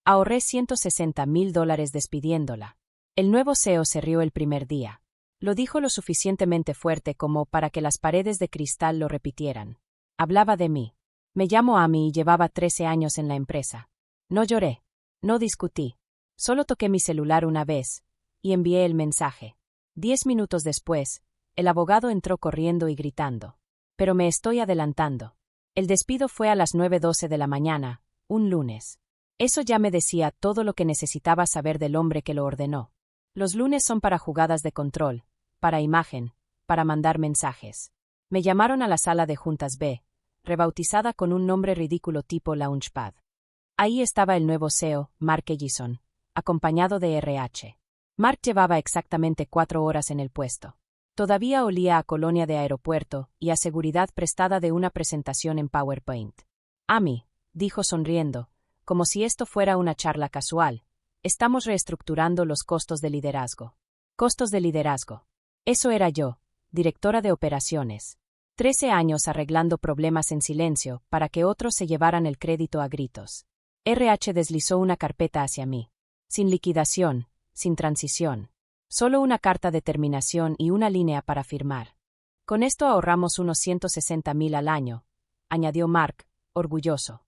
Ahorré $160,000 despidiéndola. El nuevo CEO se rió el primer día. Lo dijo lo suficientemente fuerte como para que las paredes de cristal lo repitieran. Hablaba de mí. Me llamo Amy y llevaba 13 años en la empresa. No lloré. No discutí. Solo toqué mi celular una vez y envié el mensaje. 10 minutos después, el abogado entró corriendo y gritando. Pero me estoy adelantando. El despido fue a las 9:12 de la mañana, un lunes. Eso ya me decía todo lo que necesitaba saber del hombre que lo ordenó. Los lunes son para jugadas de control, para imagen, para mandar mensajes. Me llamaron a la sala de juntas B, rebautizada con un nombre ridículo tipo Launchpad. Ahí estaba el nuevo CEO, Mark Ellison, acompañado de RH. Mark llevaba exactamente 4 horas en el puesto. Todavía olía a colonia de aeropuerto y a seguridad prestada de una presentación en PowerPoint. Amy, dijo sonriendo, como si esto fuera una charla casual, estamos reestructurando los costos de liderazgo. Costos de liderazgo. Eso era yo, directora de operaciones. 13 años arreglando problemas en silencio para que otros se llevaran el crédito a gritos. RH deslizó una carpeta hacia mí. Sin liquidación, sin transición. Solo una carta de terminación y una línea para firmar. Con esto ahorramos unos 160,000 al año, añadió Mark, orgulloso.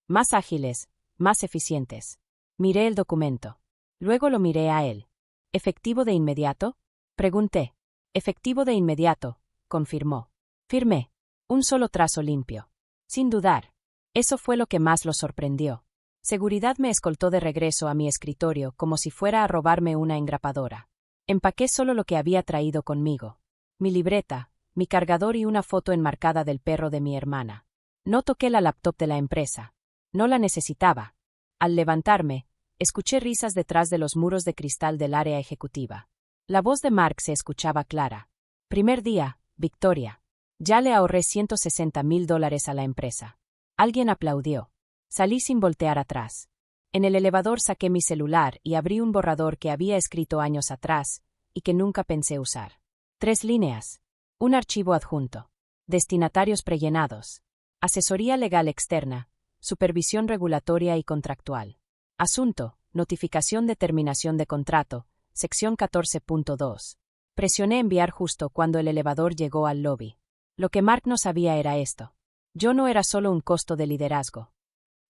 Más ágiles, más eficientes. Miré el documento. Luego lo miré a él. ¿Efectivo de inmediato? Pregunté. Efectivo de inmediato, confirmó. Firmé. Un solo trazo limpio. Sin dudar. Eso fue lo que más lo sorprendió. Seguridad me escoltó de regreso a mi escritorio como si fuera a robarme una engrapadora. Empaqué solo lo que había traído conmigo. Mi libreta, mi cargador y una foto enmarcada del perro de mi hermana. No toqué la laptop de la empresa. No la necesitaba. Al levantarme, escuché risas detrás de los muros de cristal del área ejecutiva. La voz de Mark se escuchaba clara. Primer día, victoria. Ya le ahorré $160,000 a la empresa. Alguien aplaudió. Salí sin voltear atrás. En el elevador saqué mi celular y abrí un borrador que había escrito años atrás y que nunca pensé usar. 3 líneas. Un archivo adjunto. Destinatarios prellenados. Asesoría legal externa. Supervisión regulatoria y contractual. Asunto, notificación de terminación de contrato, sección 14.2. Presioné enviar justo cuando el elevador llegó al lobby. Lo que Mark no sabía era esto. Yo no era solo un costo de liderazgo.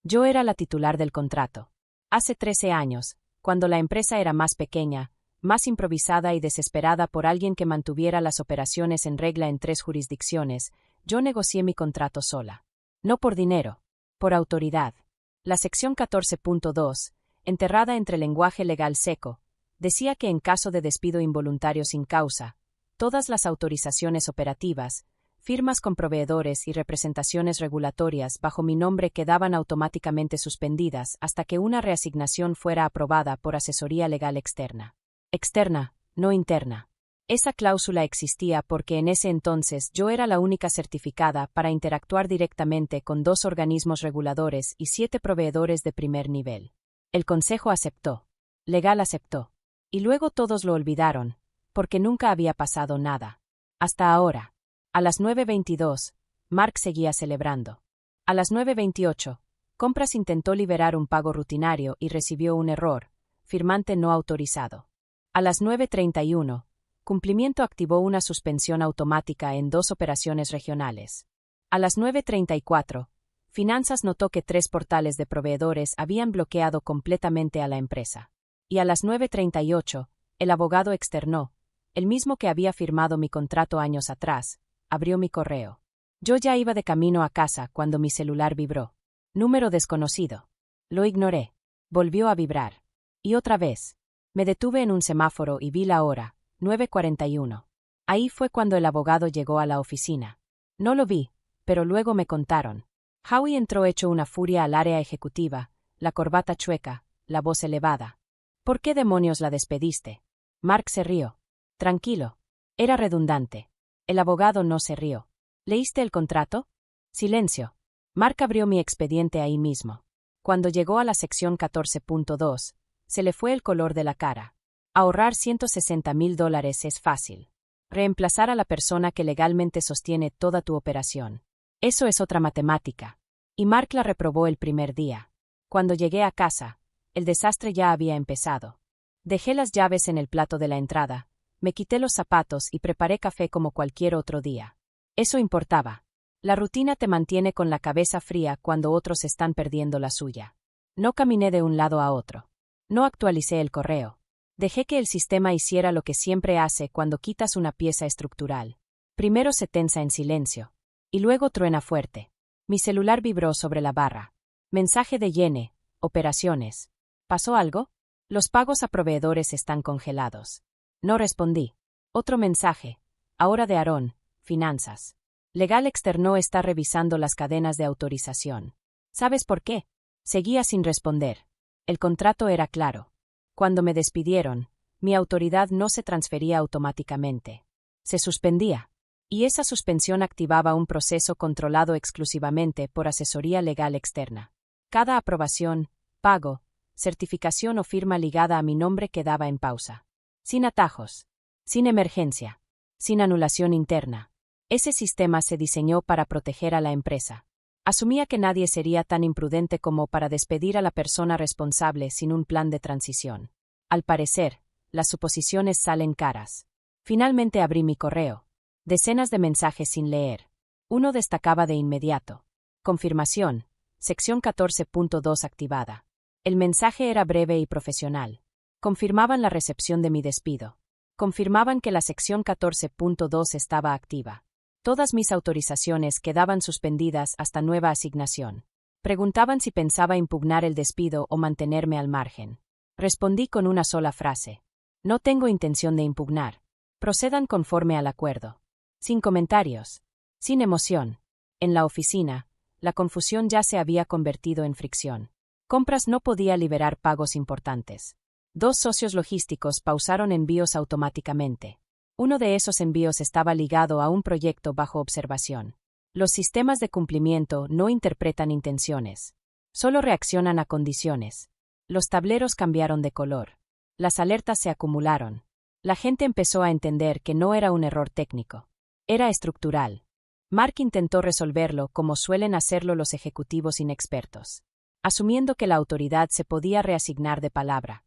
Yo era la titular del contrato. Hace 13 años, cuando la empresa era más pequeña, más improvisada y desesperada por alguien que mantuviera las operaciones en regla en 3 jurisdicciones, yo negocié mi contrato sola. No por dinero. Por autoridad. La sección 14.2, enterrada entre lenguaje legal seco, decía que en caso de despido involuntario sin causa, todas las autorizaciones operativas, firmas con proveedores y representaciones regulatorias bajo mi nombre quedaban automáticamente suspendidas hasta que una reasignación fuera aprobada por asesoría legal externa. Externa, no interna. Esa cláusula existía porque en ese entonces yo era la única certificada para interactuar directamente con 2 organismos reguladores y 7 proveedores de primer nivel. El Consejo aceptó. Legal aceptó. Y luego todos lo olvidaron, porque nunca había pasado nada. Hasta ahora. A las 9:22, Mark seguía celebrando. A las 9:28, Compras intentó liberar un pago rutinario y recibió un error, firmante no autorizado. A las 9:31, Cumplimiento activó una suspensión automática en 2 operaciones regionales. A las 9:34, Finanzas notó que 3 portales de proveedores habían bloqueado completamente a la empresa. Y a las 9:38, el abogado externó, el mismo que había firmado mi contrato años atrás, abrió mi correo. Yo ya iba de camino a casa cuando mi celular vibró. Número desconocido. Lo ignoré. Volvió a vibrar. Y otra vez. Me detuve en un semáforo y vi la hora, 9:41. Ahí fue cuando el abogado llegó a la oficina. No lo vi, pero luego me contaron. Howie entró hecho una furia al área ejecutiva, la corbata chueca, la voz elevada. ¿Por qué demonios la despediste? Mark se rió. Tranquilo. Era redundante. El abogado no se rió. ¿Leíste el contrato? Silencio. Mark abrió mi expediente ahí mismo. Cuando llegó a la sección 14.2, se le fue el color de la cara. Ahorrar $160,000 es fácil. Reemplazar a la persona que legalmente sostiene toda tu operación. Eso es otra matemática. Y Mark la reprobó el primer día. Cuando llegué a casa, El desastre ya había empezado. Dejé las llaves en el plato de la entrada, me quité los zapatos y preparé café como cualquier otro día. Eso importaba. La rutina te mantiene con la cabeza fría cuando otros están perdiendo la suya. No caminé de un lado a otro. No actualicé el correo. Dejé que el sistema hiciera lo que siempre hace cuando quitas una pieza estructural. Primero se tensa en silencio. Y luego truena fuerte. Mi celular vibró sobre la barra. Mensaje de Yene. Operaciones. ¿Pasó algo? Los pagos a proveedores están congelados. No respondí. Otro mensaje. Ahora de Aarón. Finanzas. Legal Externo está revisando las cadenas de autorización. ¿Sabes por qué? Seguía sin responder. El contrato era claro. Cuando me despidieron, mi autoridad no se transfería automáticamente. Se suspendía. Y esa suspensión activaba un proceso controlado exclusivamente por asesoría legal externa. Cada aprobación, pago, certificación o firma ligada a mi nombre quedaba en pausa. Sin atajos. Sin emergencia. Sin anulación interna. Ese sistema se diseñó para proteger a la empresa. Asumía que nadie sería tan imprudente como para despedir a la persona responsable sin un plan de transición. Al parecer, las suposiciones salen caras. Finalmente abrí mi correo. Decenas de mensajes sin leer. Uno destacaba de inmediato. Confirmación. Sección 14.2 activada. El mensaje era breve y profesional. Confirmaban la recepción de mi despido. Confirmaban que la sección 14.2 estaba activa. Todas mis autorizaciones quedaban suspendidas hasta nueva asignación. Preguntaban si pensaba impugnar el despido o mantenerme al margen. Respondí con una sola frase. No tengo intención de impugnar. Procedan conforme al acuerdo. Sin comentarios. Sin emoción. En la oficina, la confusión ya se había convertido en fricción. Compras no podía liberar pagos importantes. 2 socios logísticos pausaron envíos automáticamente. Uno de esos envíos estaba ligado a un proyecto bajo observación. Los sistemas de cumplimiento no interpretan intenciones. Solo reaccionan a condiciones. Los tableros cambiaron de color. Las alertas se acumularon. La gente empezó a entender que no era un error técnico. Era estructural. Mark intentó resolverlo como suelen hacerlo los ejecutivos inexpertos, asumiendo que la autoridad se podía reasignar de palabra.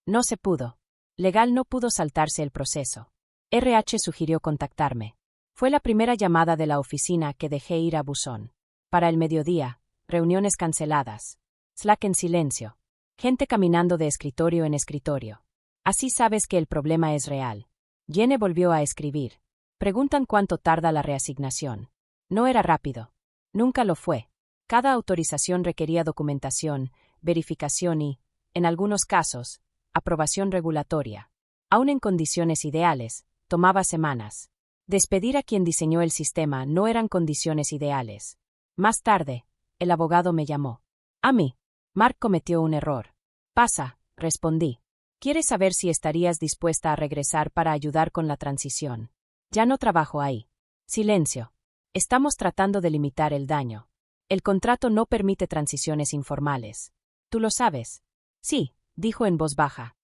No se pudo. Legal no pudo saltarse el proceso. RH sugirió contactarme. Fue la primera llamada de la oficina que dejé ir a buzón. Para el mediodía, reuniones canceladas. Slack en silencio. Gente caminando de escritorio en escritorio. Así sabes que el problema es real. Yene volvió a escribir. Preguntan cuánto tarda la reasignación. No era rápido. Nunca lo fue. Cada autorización requería documentación, verificación y, en algunos casos, aprobación regulatoria. Aún en condiciones ideales, tomaba semanas. Despedir a quien diseñó el sistema no eran condiciones ideales. Más tarde, el abogado me llamó. A mí. Mark cometió un error. Pasa, respondí. ¿Quieres saber si estarías dispuesta a regresar para ayudar con la transición? Ya no trabajo ahí. Silencio. Estamos tratando de limitar el daño. El contrato no permite transiciones informales. ¿Tú lo sabes? Sí, dijo en voz baja.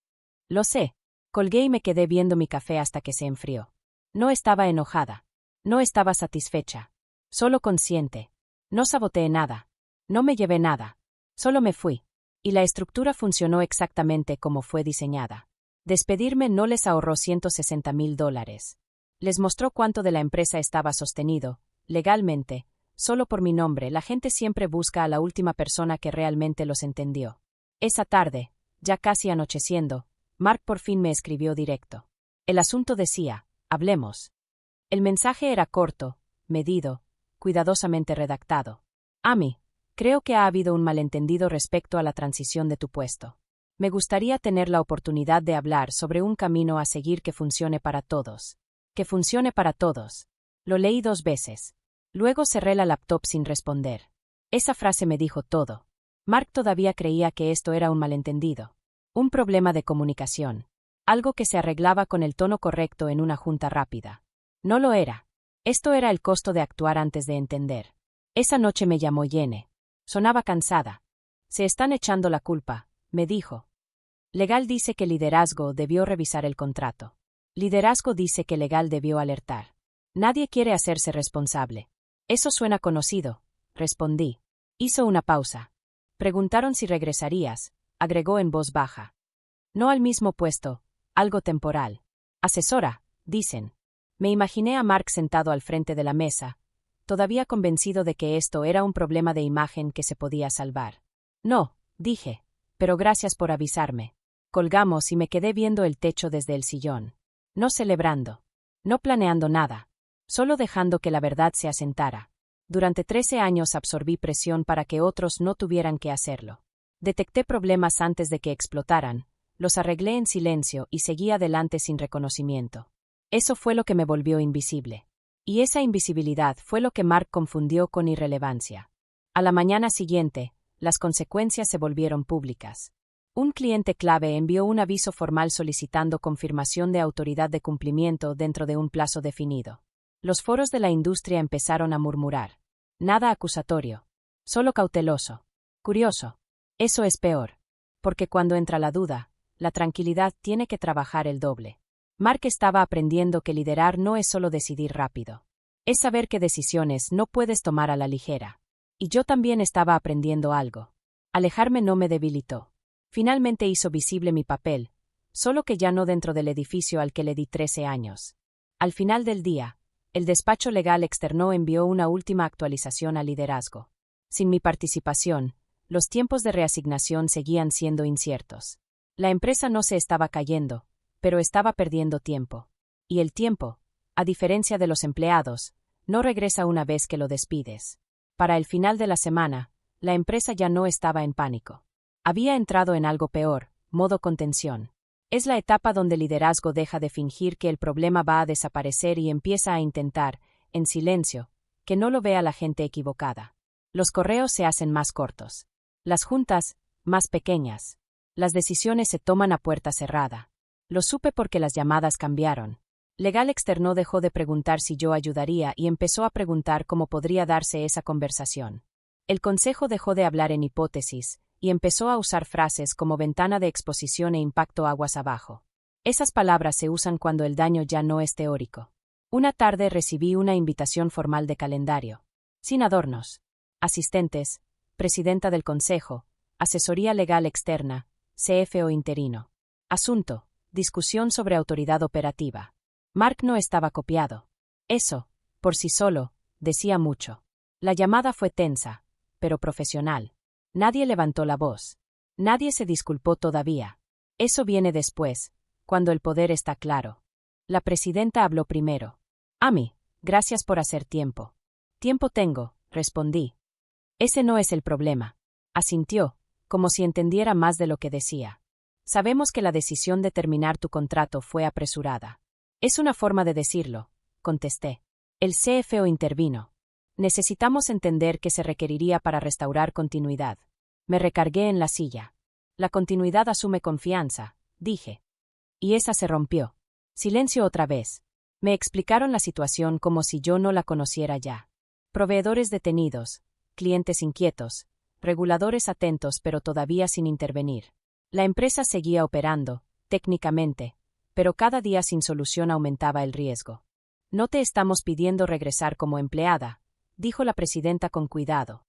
Lo sé. Colgué y me quedé viendo mi café hasta que se enfrió. No estaba enojada. No estaba satisfecha. Solo consciente. No saboteé nada. No me llevé nada. Solo me fui. Y la estructura funcionó exactamente como fue diseñada. Despedirme no les ahorró $160,000. Les mostró cuánto de la empresa estaba sostenido, legalmente. Solo por mi nombre, la gente siempre busca a la última persona que realmente los entendió. Esa tarde, ya casi anocheciendo, Mark por fin me escribió directo. El asunto decía, hablemos. El mensaje era corto, medido, cuidadosamente redactado. Amy, creo que ha habido un malentendido respecto a la transición de tu puesto. Me gustaría tener la oportunidad de hablar sobre un camino a seguir que funcione para todos. Que funcione para todos. Lo leí 2 veces. Luego cerré la laptop sin responder. Esa frase me dijo todo. Mark todavía creía que esto era un malentendido. Un problema de comunicación. Algo que se arreglaba con el tono correcto en una junta rápida. No lo era. Esto era el costo de actuar antes de entender. Esa noche me llamó Yene. Sonaba cansada. Se están echando la culpa, me dijo. Legal dice que liderazgo debió revisar el contrato. Liderazgo dice que legal debió alertar. Nadie quiere hacerse responsable. Eso suena conocido, respondí. Hizo una pausa. Preguntaron si regresarías, agregó en voz baja. No al mismo puesto, algo temporal. Asesora, dicen. Me imaginé a Mark sentado al frente de la mesa, todavía convencido de que esto era un problema de imagen que se podía salvar. No, dije, pero gracias por avisarme. Colgamos y me quedé viendo el techo desde el sillón. No celebrando. No planeando nada. Solo dejando que la verdad se asentara. Durante 13 años absorbí presión para que otros no tuvieran que hacerlo. Detecté problemas antes de que explotaran, los arreglé en silencio y seguí adelante sin reconocimiento. Eso fue lo que me volvió invisible. Y esa invisibilidad fue lo que Mark confundió con irrelevancia. A la mañana siguiente, las consecuencias se volvieron públicas. Un cliente clave envió un aviso formal solicitando confirmación de autoridad de cumplimiento dentro de un plazo definido. Los foros de la industria empezaron a murmurar. Nada acusatorio. Solo cauteloso. Curioso. Eso es peor. Porque cuando entra la duda, la tranquilidad tiene que trabajar el doble. Mark estaba aprendiendo que liderar no es solo decidir rápido. Es saber qué decisiones no puedes tomar a la ligera. Y yo también estaba aprendiendo algo. Alejarme no me debilitó. Finalmente hizo visible mi papel, solo que ya no dentro del edificio al que le di 13 años. Al final del día, el despacho legal externo envió una última actualización al liderazgo. Sin mi participación, los tiempos de reasignación seguían siendo inciertos. La empresa no se estaba cayendo, pero estaba perdiendo tiempo. Y el tiempo, a diferencia de los empleados, no regresa una vez que lo despides. Para el final de la semana, la empresa ya no estaba en pánico. Había entrado en algo peor, modo contención. Es la etapa donde el liderazgo deja de fingir que el problema va a desaparecer y empieza a intentar, en silencio, que no lo vea la gente equivocada. Los correos se hacen más cortos. Las juntas, más pequeñas. Las decisiones se toman a puerta cerrada. Lo supe porque las llamadas cambiaron. Legal externo dejó de preguntar si yo ayudaría y empezó a preguntar cómo podría darse esa conversación. El consejo dejó de hablar en hipótesis y empezó a usar frases como ventana de exposición e impacto aguas abajo. Esas palabras se usan cuando el daño ya no es teórico. Una tarde recibí una invitación formal de calendario. Sin adornos. Asistentes, presidenta del consejo, asesoría legal externa, CFO interino. Asunto, discusión sobre autoridad operativa. Mark no estaba copiado. Eso, por sí solo, decía mucho. La llamada fue tensa, pero profesional. Nadie levantó la voz. Nadie se disculpó todavía. Eso viene después, cuando el poder está claro. La presidenta habló primero. Amy, gracias por hacer tiempo. Tiempo tengo, respondí. Ese no es el problema. Asintió, como si entendiera más de lo que decía. Sabemos que la decisión de terminar tu contrato fue apresurada. Es una forma de decirlo, contesté. El CFO intervino. Necesitamos entender qué se requeriría para restaurar continuidad. Me recargué en la silla. La continuidad asume confianza, dije. Y esa se rompió. Silencio otra vez. Me explicaron la situación como si yo no la conociera ya. Proveedores detenidos, clientes inquietos, reguladores atentos pero todavía sin intervenir. La empresa seguía operando, técnicamente, pero cada día sin solución aumentaba el riesgo. No te estamos pidiendo regresar como empleada, dijo la presidenta con cuidado.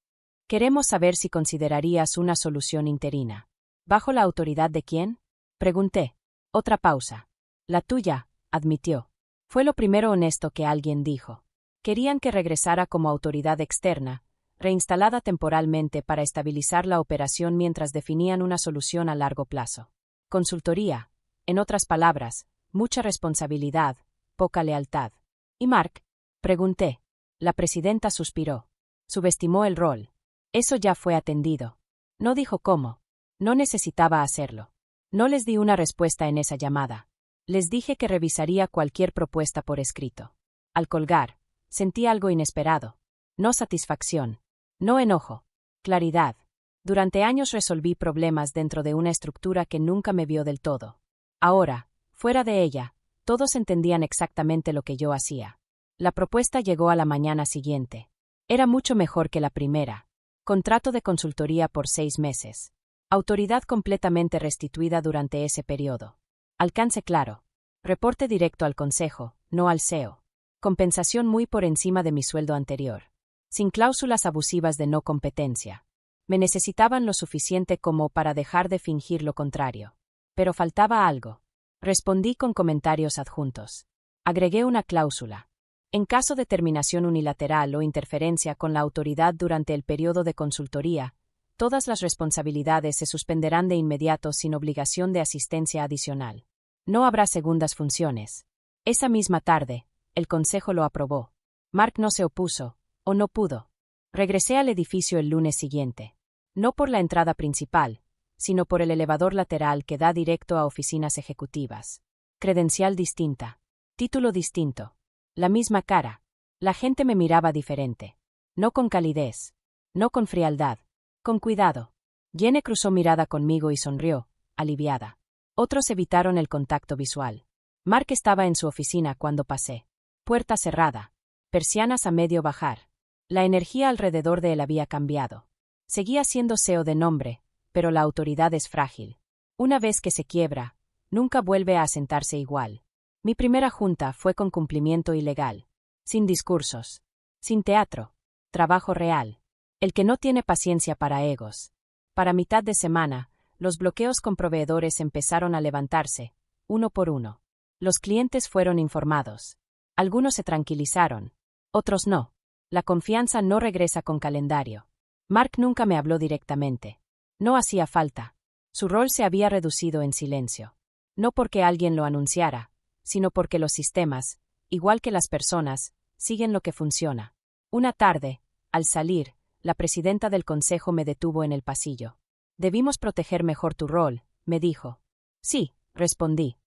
Queremos saber si considerarías una solución interina. ¿Bajo la autoridad de quién? Pregunté. Otra pausa. La tuya, admitió. Fue lo primero honesto que alguien dijo. Querían que regresara como autoridad externa, reinstalada temporalmente para estabilizar la operación mientras definían una solución a largo plazo. Consultoría, en otras palabras, mucha responsabilidad, poca lealtad. ¿Y Mark? Pregunté. La presidenta suspiró. Subestimó el rol. Eso ya fue atendido. No dijo cómo. No necesitaba hacerlo. No les di una respuesta en esa llamada. Les dije que revisaría cualquier propuesta por escrito. Al colgar, sentí algo inesperado. No satisfacción. No enojo. Claridad. Durante años resolví problemas dentro de una estructura que nunca me vio del todo. Ahora, fuera de ella, todos entendían exactamente lo que yo hacía. La propuesta llegó a la mañana siguiente. Era mucho mejor que la primera. Contrato de consultoría por 6 meses. Autoridad completamente restituida durante ese periodo. Alcance claro. Reporte directo al consejo, no al CEO. Compensación muy por encima de mi sueldo anterior. Sin cláusulas abusivas de no competencia. Me necesitaban lo suficiente como para dejar de fingir lo contrario. Pero faltaba algo. Respondí con comentarios adjuntos. Agregué una cláusula. En caso de terminación unilateral o interferencia con la autoridad durante el periodo de consultoría, todas las responsabilidades se suspenderán de inmediato sin obligación de asistencia adicional. No habrá segundas funciones. Esa misma tarde, el consejo lo aprobó. Mark no se opuso, o no pudo. Regresé al edificio el lunes siguiente. No por la entrada principal, sino por el elevador lateral que da directo a oficinas ejecutivas. Credencial distinta. Título distinto. La misma cara. La gente me miraba diferente. No con calidez. No con frialdad. Con cuidado. Jenny cruzó mirada conmigo y sonrió, aliviada. Otros evitaron el contacto visual. Mark estaba en su oficina cuando pasé. Puerta cerrada. Persianas a medio bajar. La energía alrededor de él había cambiado. Seguía siendo CEO de nombre, pero la autoridad es frágil. Una vez que se quiebra, nunca vuelve a asentarse igual. Mi primera junta fue con cumplimiento ilegal. Sin discursos. Sin teatro. Trabajo real. El que no tiene paciencia para egos. Para mitad de semana, los bloqueos con proveedores empezaron a levantarse, uno por uno. Los clientes fueron informados. Algunos se tranquilizaron. Otros no. La confianza no regresa con calendario. Mark nunca me habló directamente. No hacía falta. Su rol se había reducido en silencio. No porque alguien lo anunciara, sino porque los sistemas, igual que las personas, siguen lo que funciona. Una tarde, al salir, la presidenta del consejo me detuvo en el pasillo. Debimos proteger mejor tu rol, me dijo. Sí, respondí.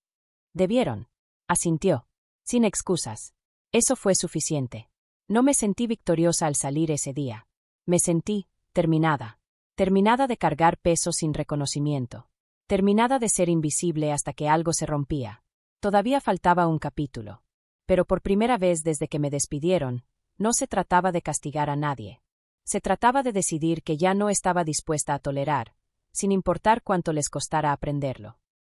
Debieron. Asintió. Sin excusas. Eso fue suficiente. No me sentí victoriosa al salir ese día. Me sentí terminada. Terminada de cargar peso sin reconocimiento. Terminada de ser invisible hasta que algo se rompía. Todavía faltaba un capítulo. Pero por primera vez desde que me despidieron, no se trataba de castigar a nadie. Se trataba de decidir que ya no estaba dispuesta a tolerar, sin importar cuánto les costara aprenderlo.